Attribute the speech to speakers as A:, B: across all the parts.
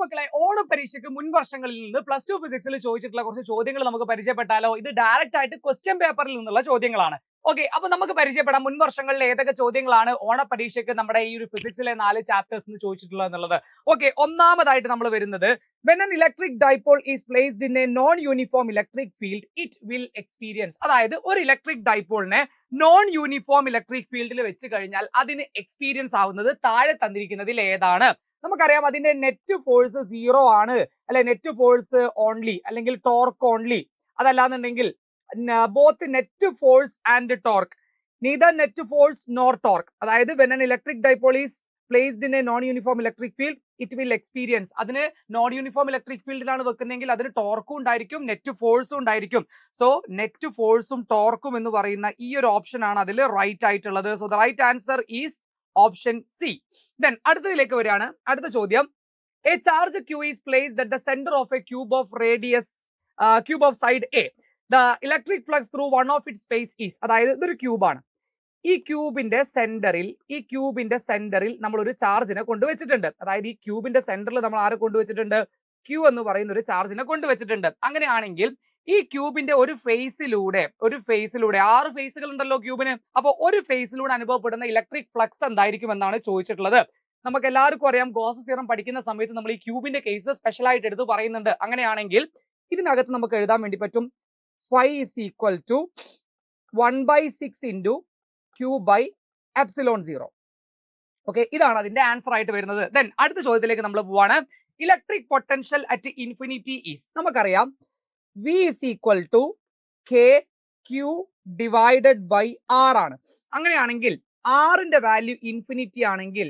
A: മക്കളെ ഓണപരീക്ഷയ്ക്ക് മുൻ വർഷങ്ങളിൽ നിന്ന് +2 ഫിസിക്സിൽ ചോദിച്ചിട്ടുള്ള കുറച്ച് ചോദ്യങ്ങൾ നമുക്ക് പരിചയപ്പെട്ടാലോ? ഇത് ഡയറക്റ്റ് ആയിട്ട് ക്വസ്റ്റ്യൻ പേപ്പറിൽ നിന്നുള്ള ചോദ്യങ്ങളാണ്. ഓക്കെ, അപ്പൊ നമുക്ക് പരിചയപ്പെടാം മുൻ വർഷങ്ങളിൽ ഏതൊക്കെ ചോദ്യങ്ങളാണ് ഓണപരീക്ഷയ്ക്ക് നമ്മുടെ ഈ ഒരു ഫിസിക്സിലെ 4 ചാപ്റ്റേഴ്സ് നിന്ന് ചോദിച്ചിട്ടുള്ളത് എന്നുള്ളത്. ഓക്കെ, ഒന്നാമതായിട്ട് നമ്മൾ വരുന്നത് when an electric dipole is placed in a non-uniform electric field it will experience. അതായത് ഒരു ഇലക്ട്രിക് ഡൈപോളിനെ നോൺ യൂണിഫോം ഇലക്ട്രിക് ഫീൽഡിൽ വെച്ച് കഴിഞ്ഞാൽ അതിന് എക്സ്പീരിയൻസ് ആവുന്നത് താഴെ തന്നിരിക്കുന്നതിൽ ഏതാണ്? നമുക്കറിയാം അതിന്റെ നെറ്റ് ഫോഴ്സ് 0 ആണ് അല്ലെ, നെറ്റ് ഫോഴ്സ് ഓൺലി അല്ലെങ്കിൽ ടോർക്ക് ഓൺലി. അതല്ലാന്നുണ്ടെങ്കിൽ both net force and torque, neither net force nor torque. അതായത് when an electric dipole is placed in a non-uniform electric field it will experience. അതിന് non uniform electric ഫീൽഡിലാണ് വെക്കുന്നതെങ്കിൽ അതിന് ടോർക്കും ഉണ്ടായിരിക്കും net ഫോഴ്സും ഉണ്ടായിരിക്കും. So net ഫോഴ്സും ടോർക്കും എന്ന് പറയുന്ന ഈ ഒരു ഓപ്ഷൻ ആണ് അതിൽ റൈറ്റ് ആയിട്ടുള്ളത്. So the right answer is option C. Then അടുത്തതിലേക്ക് വരികയാണ്. അടുത്ത ചോദ്യം, a charge Q is placed at the center of a cube of radius cube of side A. The electric flux through one of its face is. അതായത് ഇതൊരു ക്യൂബാണ്. ഈ ക്യൂബിന്റെ സെന്ററിൽ നമ്മൾ ഒരു ചാർജിനെ കൊണ്ടുവച്ചിട്ടുണ്ട്. അതായത് ഈ ക്യൂബിന്റെ സെന്ററിൽ നമ്മൾ ആരെ കൊണ്ടുവച്ചിട്ടുണ്ട്? Q എന്ന് പറയുന്ന ഒരു ചാർജിനെ കൊണ്ടുവച്ചിട്ടുണ്ട്. അങ്ങനെയാണെങ്കിൽ ഈ ക്യൂബിന്റെ ഒരു ഫേസിലൂടെ 6 ഫേസുകൾ ഉണ്ടല്ലോ ക്യൂബിന്. അപ്പോൾ ഒരു ഫേസിലൂടെ അനുഭവപ്പെടുന്ന ഇലക്ട്രിക് ഫ്ലക്സ് എന്തായിരിക്കും എന്നാണ് ചോദിച്ചിട്ടുള്ളത്. നമുക്ക് എല്ലാവർക്കും അറിയാം, ഗോസ് തിയറം പഠിക്കുന്ന സമയത്ത് നമ്മൾ ഈ ക്യൂബിന്റെ കേസ് സ്പെഷ്യൽ ആയിട്ട് എടുത്ത് പറയുന്നുണ്ട്. അങ്ങനെയാണെങ്കിൽ ഇതിനകത്ത് നമുക്ക് എഴുതാൻ വേണ്ടി പറ്റും phi is equal to 1/6 into Q by epsilon 0. Okay, ഇതാണ് അതിന്റെ ആൻസർ ആയിട്ട് വരുന്നത്. ദെൻ അടുത്ത ചോദ്യത്തിലേക്ക് നമ്മൾ പോവാണ്. Electric potential at infinity is. നമുക്കറിയാം V is equal to K Q divided by R ആണ്. അങ്ങനെയാണെങ്കിൽ R-ന്റെ വാല്യൂ ഇൻഫിനിറ്റി ആണെങ്കിൽ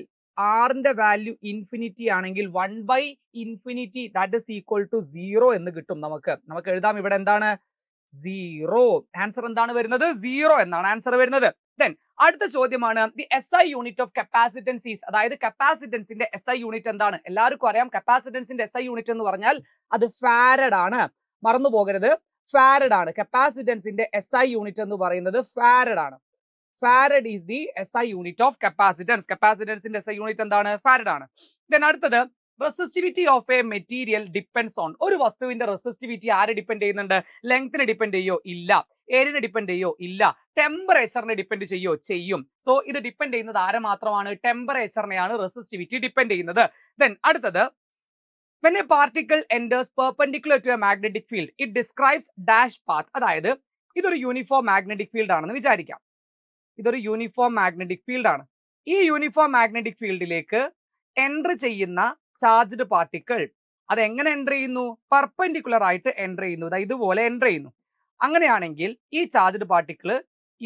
A: 1/∞ that is equal to 0 എന്ന് കിട്ടും. നമുക്ക് എഴുതാം ഇവിടെ എന്താണ്? 0. ആൻസർ എന്താണ് വരുന്നത്? 0 എന്നാണ് ആൻസർ വരുന്നത്. ദെൻ അടുത്ത ചോദ്യമാണ് the SI unit of capacitance is. അതായത് കപ്പാസിറ്റൻസിന്റെ SI യൂണിറ്റ് എന്താണ്? എല്ലാവർക്കും അറിയാം കപ്പാസിറ്റൻസിന്റെ SI യൂണിറ്റ് എന്ന് പറഞ്ഞാൽ അത് ഫാരഡ് ആണ്. മറന്നു പോകരുത്, ഫാരഡ് ആണ്. കപ്പാസിറ്റൻസിന്റെ SI യൂണിറ്റ് എന്ന് പറയുന്നത് ഫാരഡ് ആണ്. Farad is the SI unit of capacitance. കപ്പാസിറ്റൻസിന്റെ SI യൂണിറ്റ് എന്താണ്? ഫാരഡ് ആണ്. ദെൻ അടുത്തത് resistivity of A material depends on. ഒരു വസ്തുവിന്റെ റെസിസ്റ്റിവിറ്റി ആരെ ഡിപ്പെൻഡ് ചെയ്യുന്നുണ്ട്? ലെങ്തിനെ ഡിപ്പെൻഡ് ചെയ്യോ? ഇല്ല. ഏരിയനെ ഡിപ്പെൻഡ് ചെയ്യോ? ഇല്ല. ടെമ്പറേച്ചറിനെ ഡിപ്പെൻഡ് ചെയ്യോ? ചെയ്യും. സോ ഇത് ഡിപ്പെൻഡ് ചെയ്യുന്നത് ആരെ മാത്രമാണ്? ടെമ്പറേച്ചറിനെയാണ് റെസിസ്റ്റിവിറ്റി ഡിപ്പെൻഡ് ചെയ്യുന്നത്. ദെൻ അടുത്തത് when a particle enters perpendicular to a magnetic field it describes dash path. അതായത് ഇതൊരു യൂണിഫോം മാഗ്നറ്റിക് ഫീൽഡ് ആണെന്ന് വിചാരിക്കാം. ഇതൊരു യൂണിഫോം മാഗ്നറ്റിക് ഫീൽഡ് ആണ്. ഈ യൂണിഫോം മാഗ്നറ്റിക് ഫീൽഡിലേക്ക് എൻറ്റർ ചെയ്യുന്ന ചാർജ്ഡ് പാർട്ടിക്കിൾ അത് എങ്ങനെ എൻറ്റർ ചെയ്യുന്നു? പെർപെൻഡിക്കുലർ ആയിട്ട് എൻറ്റർ ചെയ്യുന്നു. ഇതുപോലെ എൻറ്റർ ചെയ്യുന്നു. അങ്ങനെയാണെങ്കിൽ ഈ ചാർജ്ഡ് പാർട്ടിക്കിൾ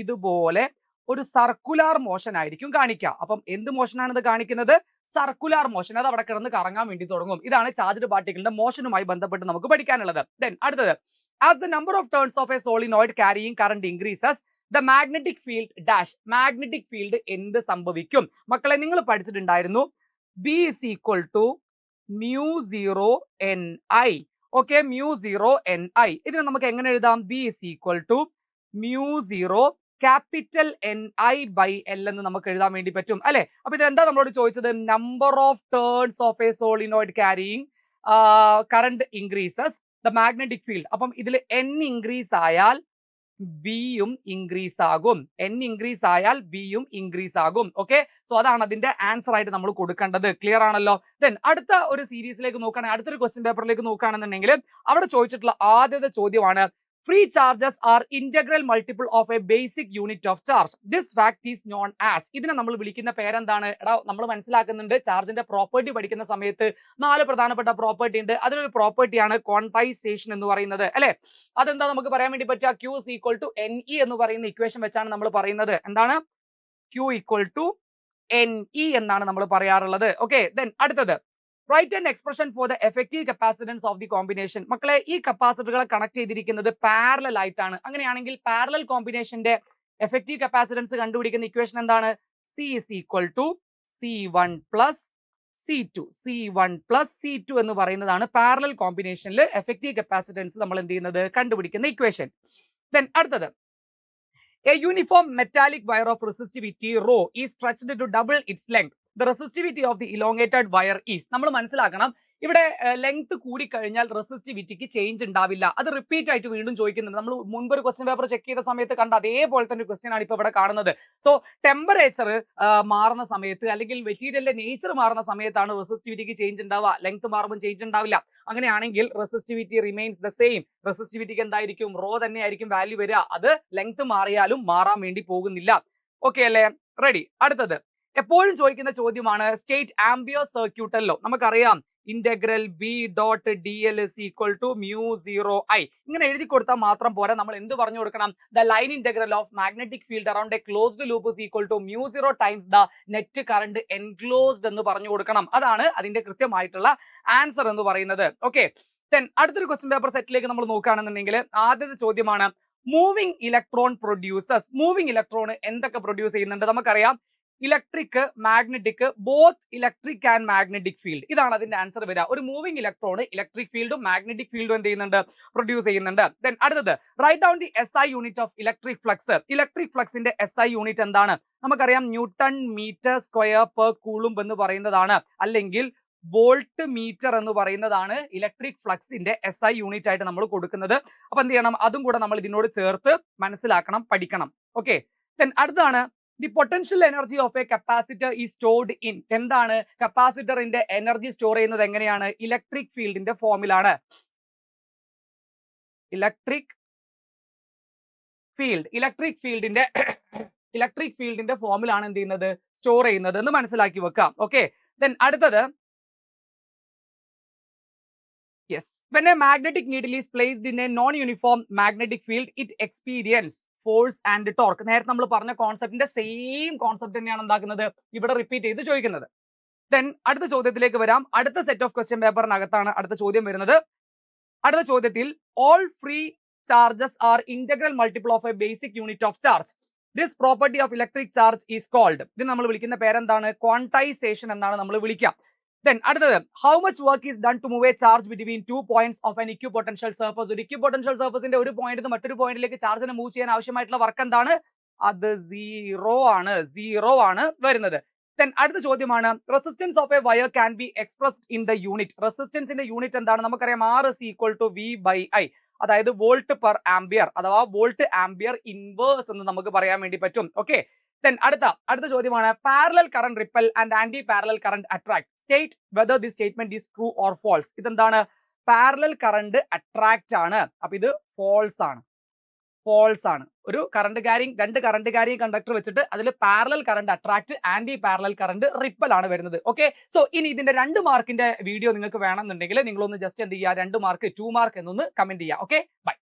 A: ഇതുപോലെ ഒരു സർക്കുലാർ മോഷൻ ആയിരിക്കും കാണിക്കുക. അപ്പം എന്ത് മോഷനാണ് ഇത് കാണിക്കുന്നത്? Circular motion. അത് അവിടെ കിടന്ന് കറങ്ങാൻ വേണ്ടി തുടങ്ങും. ഇതാണ് ചാർജ്ഡ് പാർട്ടിക്കിളിന്റെ മോഷനുമായി ബന്ധപ്പെട്ട് നമുക്ക് പഠിക്കാനുള്ളത്. ദെൻ അടുത്തത്, as the number of turns of a solenoid carrying current increases the magnetic field dash. Magnetic field എന്ത് സംഭവിക്കും? മക്കളെ നിങ്ങൾ പഠിച്ചിട്ടുണ്ടായിരുന്നു B is equal to μ0 Ni. Okay, μ0 Ni. ഇതിനെ നമുക്ക് എങ്ങനെ എഴുതാം? B is equal to μ0 capital Ni by L എന്ന് നമുക്ക് എഴുതാൻ വേണ്ടി പറ്റും അല്ലെ. അപ്പൊ ഇത് എന്താ നമ്മളോട് ചോദിച്ചത്? Number of turns of a solenoid carrying current increases the magnetic field. അപ്പം ഇതിൽ N ഇൻക്രീസ് ആയാൽ ബിയും ഇൻക്രീസ് ആകും. N ഇൻക്രീസ് ആയാൽ ബിയും ഇൻക്രീസ് ആകും. ഓക്കെ, സോ അതാണ് അതിന്റെ ആൻസർ ആയിട്ട് നമ്മൾ കൊടുക്കേണ്ടത്. ക്ലിയർ ആണല്ലോ. ദെൻ അടുത്ത ഒരു സീരീസിലേക്ക് നോക്കുകയാണെങ്കിൽ, അടുത്തൊരു ക്വസ്റ്റ്യൻ പേപ്പറിലേക്ക് നോക്കുകയാണെന്നുണ്ടെങ്കിൽ അവിടെ ചോദിച്ചിട്ടുള്ള ആദ്യത്തെ ചോദ്യമാണ് free charges are integral multiple of A basic unit of charge. This fact is known as. ഇതിനെ നമ്മൾ വിളിക്കുന്ന പേരെന്താണ്? നമ്മൾ മനസ്സിലാക്കുന്നുണ്ട് ചാർജിന്റെ പ്രോപ്പർട്ടി പഠിക്കുന്ന സമയത്ത് 4 പ്രധാനപ്പെട്ട പ്രോപ്പർട്ടി ഉണ്ട്. അതിലൊരു പ്രോപ്പർട്ടിയാണ് ക്വാണ്ടൈസേഷൻ എന്ന് പറയുന്നത് അല്ലെ. അതെന്താ നമുക്ക് പറയാൻ വേണ്ടി പറ്റുക? Q is equal to Ne എന്ന് പറയുന്ന ഇക്വേഷൻ വെച്ചാണ് നമ്മൾ പറയുന്നത്. എന്താണ്? Q equal to Ne എന്നാണ് നമ്മൾ പറയാറുള്ളത്. ഓക്കെ, ദെൻ അടുത്തത് write an expression for the effective capacitance of the combination. മക്കളെ ഈ കപ്പാസിറ്ററുകളെ കണക്ട് ചെയ്തിരിക്കുന്നത് പാരലൽ ആയിട്ടാണ്. അങ്ങനെയാണെങ്കിൽ പാരലൽ കോമ്പിനേഷന്റെ എഫക്റ്റീവ് കപ്പാസിറ്റൻസ് കണ്ടുപിടിക്കുന്ന ഇക്വേഷൻ എന്താണ്? C is equal to C1 plus C2. C1 plus C2 എന്ന് പറയുന്നതാണ് പാരലൽ കോമ്പിനേഷനിൽ എഫക്റ്റീവ് കപ്പാസിറ്റൻസ് നമ്മൾ എന്ത് ചെയ്യുന്നത്? കണ്ടുപിടിക്കുന്ന ഇക്വേഷൻ. ദെൻ അടുത്തത്, a uniform metallic wire of resistivity rho is stretched to double its length. The resistivity of the elongated wire is. നമ്മൾ മനസ്സിലാക്കണം ഇവിടെ ലെങ്ത് കൂടി കഴിഞ്ഞാൽ റെസിസ്റ്റിവിറ്റിക്ക് ചേഞ്ച് ഉണ്ടാവില്ല. അത് റിപ്പീറ്റ് ആയിട്ട് വീണ്ടും ചോദിക്കുന്നുണ്ട്. നമ്മൾ മുൻപ് ഒരു ക്വസ്റ്റ്യൻ പേപ്പർ ചെക്ക് ചെയ്ത സമയത്ത് കണ്ട അതേപോലെ തന്നെ ക്വസ്റ്റ്യൻ ആണ് ഇപ്പോൾ ഇവിടെ കാണുന്നത്. സോ ടെമ്പറേച്ചർ മാറുന്ന സമയത്ത് അല്ലെങ്കിൽ മെറ്റീരിയലിന്റെ നേച്ചർ മാറുന്ന സമയത്താണ് റെസിസ്റ്റിവിറ്റിക്ക് ചേഞ്ച് ഉണ്ടാവുക. ലെങ്ത് മാറുമ്പോൾ ചേഞ്ച് ഉണ്ടാവില്ല. അങ്ങനെയാണെങ്കിൽ റെസിസ്റ്റിവിറ്റി റിമെയിൻസ് ദ സെയിം. റെസിസ്റ്റിവിറ്റിക്ക് എന്തായിരിക്കും? റോ തന്നെയായിരിക്കും വാല്യൂ വരിക. അത് ലെങ്ത് മാറിയാലും മാറാൻ വേണ്ടി പോകുന്നില്ല. ഓക്കെ അല്ലേ? റെഡി. അടുത്തത് എപ്പോഴും ചോദിക്കുന്ന ചോദ്യമാണ് സ്റ്റേറ്റ് ആംബിയർ സർക്യൂട്ടൽ ലോ. നമുക്കറിയാം integral B dot D L is equal to mu 0 I. ഇങ്ങനെ എഴുതി കൊടുത്താൽ മാത്രം പോരാ. നമ്മൾ എന്ത് പറഞ്ഞു കൊടുക്കണം? The line integral of magnetic field around a closed loop is equal to mu 0 times the net current enclosed എന്ന് പറഞ്ഞു കൊടുക്കണം. അതാണ് അതിന്റെ കൃത്യമായിട്ടുള്ള ആൻസർ എന്ന് പറയുന്നത്. ഓക്കെ, അടുത്തൊരു ക്വസ്റ്റ്യൻ പേപ്പർ സെറ്റിലേക്ക് നമ്മൾ നോക്കുകയാണെന്നുണ്ടെങ്കിൽ ആദ്യത്തെ ചോദ്യമാണ് moving electron producers. Moving electron എന്തൊക്കെ പ്രൊഡ്യൂസ് ചെയ്യുന്നുണ്ട്? നമുക്കറിയാം electric, magnetic, both electric and magnetic field. ഇതാണ് അതിന്റെ ആൻസർ വരിക. ഒരു മൂവിംഗ് ഇലക്ട്രോൺ ഇലക്ട്രിക് ഫീൽഡും മാഗ്നറ്റിക് ഫീൽഡും എന്ത് ചെയ്യുന്നുണ്ട്? പ്രൊഡ്യൂസ് ചെയ്യുന്നുണ്ട്. അടുത്തത് right down the SI unit of electric flux. Electric ഫ്ലക്സിന്റെ SI യൂണിറ്റ് എന്താണ്? നമുക്കറിയാം newton metre square per coulomb എന്ന് പറയുന്നതാണ്, അല്ലെങ്കിൽ വോൾട്ട് മീറ്റർ എന്ന് പറയുന്നതാണ് ഇലക്ട്രിക് ഫ്ലക്സിന്റെ SI യൂണിറ്റ് ആയിട്ട് നമ്മൾ കൊടുക്കുന്നത്. അപ്പൊ എന്ത് ചെയ്യണം? അതും കൂടെ നമ്മൾ ഇതിനോട് ചേർത്ത് മനസ്സിലാക്കണം, പഠിക്കണം. ഓക്കെ, അടുത്താണ് the potential energy of A capacitor is stored in. എന്താണ്? കപ്പാസിറ്ററിന്റെ എനർജി സ്റ്റോർ ചെയ്യുന്നത് എങ്ങനെയാണ്? ഇലക്ട്രിക് ഫീൽഡിന്റെ ഫോമിലാണ്. ഇലക്ട്രിക് ഫീൽഡിന്റെ ഫോമിലാണ് എന്ത് ചെയ്യുന്നത്? സ്റ്റോർ ചെയ്യുന്നത് എന്ന് മനസ്സിലാക്കി വെക്കാം. ഓക്കെ, അടുത്തത് yes, when a magnetic needle is placed in a non-uniform magnetic field it experience force and torque. നേരത്തെ നമ്മൾ പറഞ്ഞ കോൺസെപ്റ്റിന്റെ സെയിം കോൺസെപ്റ്റ് തന്നെയാണ് എന്താക്കുന്നത്? ഇവിടെ റിപ്പീറ്റ് ചെയ്ത് ചോദിക്കുന്നത്. അടുത്ത ചോദ്യത്തിലേക്ക് വരാം. അടുത്ത സെറ്റ് ഓഫ് ക്വസ്റ്റ്യൻ പേപ്പറിനകത്താണ് അടുത്ത ചോദ്യം വരുന്നത്. അടുത്ത ചോദ്യത്തിൽ all free charges are integral multiple of a basic unit of charge. This property of electric charge is called. ഇത് നമ്മൾ വിളിക്കുന്ന പേരെന്താണ്? ക്വാണ്ടൈസേഷൻ എന്നാണ് നമ്മൾ വിളിക്കുക. അടുത്തത് how much work is done to move a charge between 2 points of an equipotential surface. ഒരു equipotential surfaceന്റെ ഒരു പോയിന്റിൽ നിന്ന് മറ്റൊരു പോയിന്റിലേക്ക് ചാർജിനെ മൂവ് ചെയ്യാൻ ആവശ്യമായിട്ടുള്ള വർക്ക് എന്താണ്? അത് സീറോ ആണ് വരുന്നത്. അടുത്ത ചോദ്യമാണ് resistance of a wire can be expressed in the unit. റെസിസ്റ്റൻസിന്റെ യൂണിറ്റ് എന്താണ്? നമുക്കറിയാം R is equal to V/I. അതായത് വോൾട്ട് പെർ ആംബിയർ അഥവാ വോൾട്ട് ആംബിയർ ഇൻവേഴ്സ് എന്ന് നമുക്ക് പറയാൻ വേണ്ടി പറ്റും. ഓക്കെ, അടുത്ത ചോദ്യമാണ് parallel current repel and anti parallel current attract. State whether this statement is true or false. ഇതെന്താണ്? പാരലൽ കറന്റ് അട്രാക്ട് ആണ്. അപ്പൊ ഇത് ഫോൾസ് ആണ്. ഒരു രണ്ട് കറണ്ട് കാരിങ് കണ്ടക്ടർ വെച്ചിട്ട് അതിൽ parallel current attract, anti parallel current repel ആണ് വരുന്നത്. ഓക്കെ, സോ ഇനി ഇതിന്റെ 2 മാർക്കിന്റെ വീഡിയോ നിങ്ങൾക്ക് വേണമെന്നുണ്ടെങ്കിൽ നിങ്ങളൊന്ന് ജസ്റ്റ് എന്ത് ചെയ്യുക? 2 മാർക്ക് 2 മാർക്ക് എന്നൊന്ന് കമന്റ് ചെയ്യുക. Okay, by.